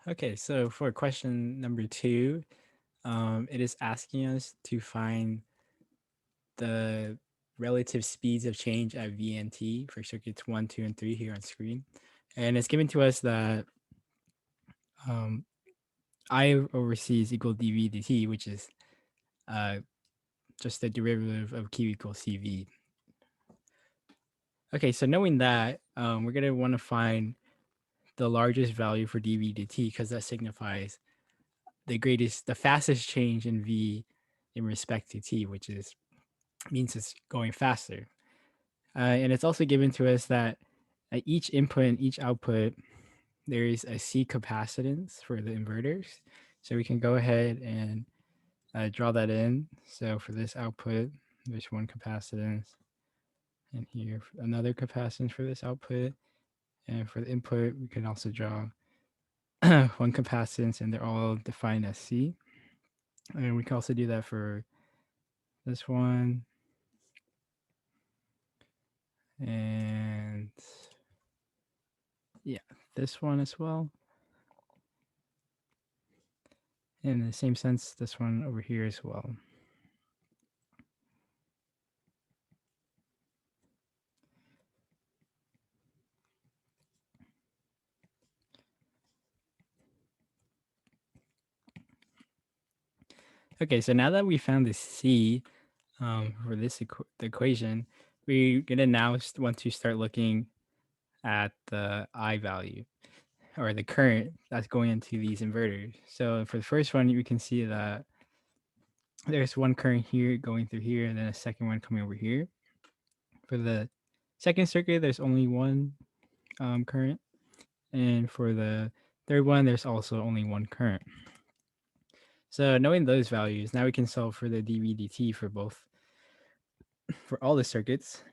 Okay, so for question number two, it is asking us to find the relative speeds of change at V and T for circuits 1, 2, and 3 here on screen. And it's given to us that um, I over C is equal dV dt, which is uh, just the derivative of Q equals CV. Okay, so knowing that, we're going to want to find the largest value for dV dt because that signifies the fastest change in V in respect to T, which is means it's going faster. And it's also given to us that at each input and each output, there is a C capacitance for the inverters. So we can go ahead and draw that in. So for this output, there's one capacitance, and here another capacitance for this output. And for the input, we can also draw one capacitance, and they're all defined as C. And we can also do that for this one and yeah, this one as well. In the same sense, this one over here as well. Okay, so now that we found the C for this the equation, we're gonna now want to start looking at the I value or the current that's going into these inverters. So for the first one, you can see that there's one current here going through here, and then a second one coming over here. For the second circuit, there's only one current, and for the third one, there's also only one current. So knowing those values, now we can solve for the dV/dt for all the circuits.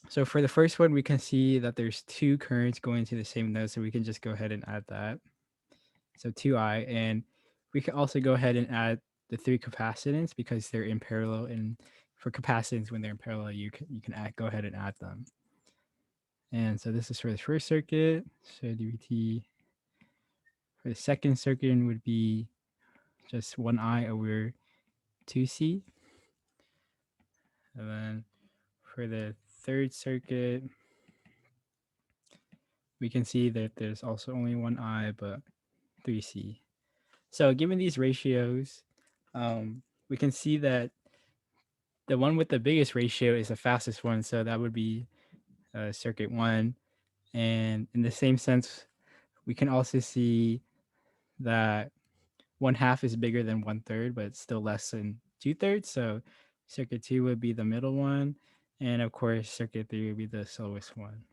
So for the first one, we can see that there's two currents going to the same node, so we can just go ahead and add that. So 2I, and we can also go ahead and add the three capacitance because they're in parallel. And for capacitance, when they're in parallel, you can go ahead and add them. And so this is for the first circuit. So dVt for the second circuit would be just 1I over 2C. And then for the third circuit, we can see that there's also only one I, but 3C. So given these ratios, we can see that the one with the biggest ratio is the fastest one. So that would be circuit 1. And in the same sense, we can also see that 1/2 is bigger than 1/3, but it's still less than 2/3. So circuit 2 would be the middle one. And of course, circuit 3 would be the slowest one.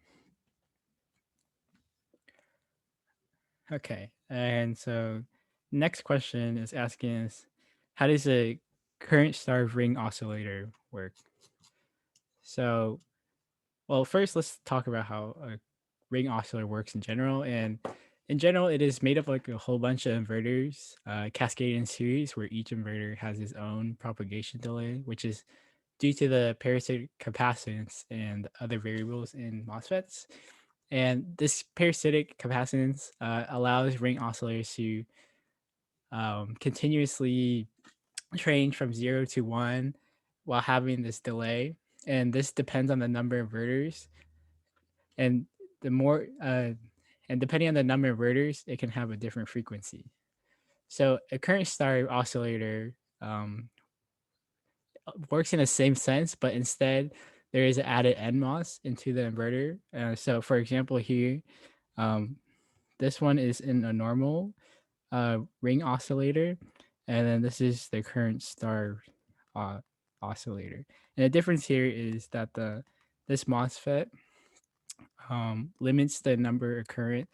Okay. And so next question is asking us, how does a current starved ring oscillator work? So, well, first let's talk about how a ring oscillator works in general. And in general, it is made up like a whole bunch of inverters cascaded in series where each inverter has its own propagation delay, which is due to the parasitic capacitance and other variables in MOSFETs. And this parasitic capacitance allows ring oscillators to continuously change from 0 to 1 while having this delay. And this depends on the number of inverters. And the more, and depending on the number of inverters, it can have a different frequency. So a current star oscillator works in the same sense, but instead there is an added NMOS into the inverter. So for example, here, um, this one is in a normal ring oscillator, and then this is the current star uh, oscillator. And the difference here is that this MOSFET limits the number of current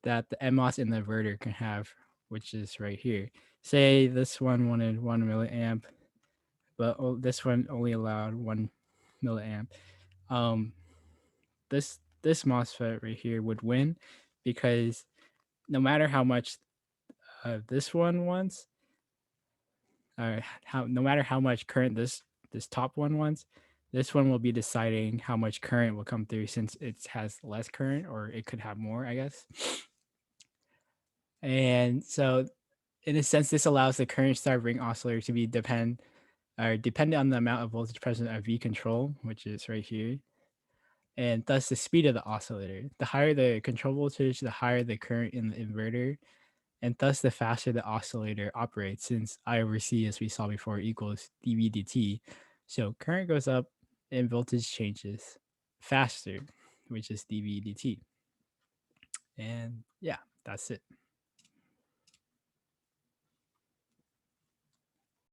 that the NMOS in the inverter can have, which is right here. Say this one wanted 1 milliamp, but this one only allowed 1 milliamp. Um, this MOSFET right here would win because no matter how much this one wants, how no matter how much current this top one wants, this one will be deciding how much current will come through since it has less current, or it could have more, I guess. And so in a sense, this allows the current star ring oscillator to be dependent on the amount of voltage present at V control, which is right here, and thus the speed of the oscillator. The higher the control voltage, the higher the current in the inverter, and thus the faster the oscillator operates, since I over C, as we saw before, equals dV dt. So current goes up and voltage changes faster, which is dV dt. And yeah, that's it.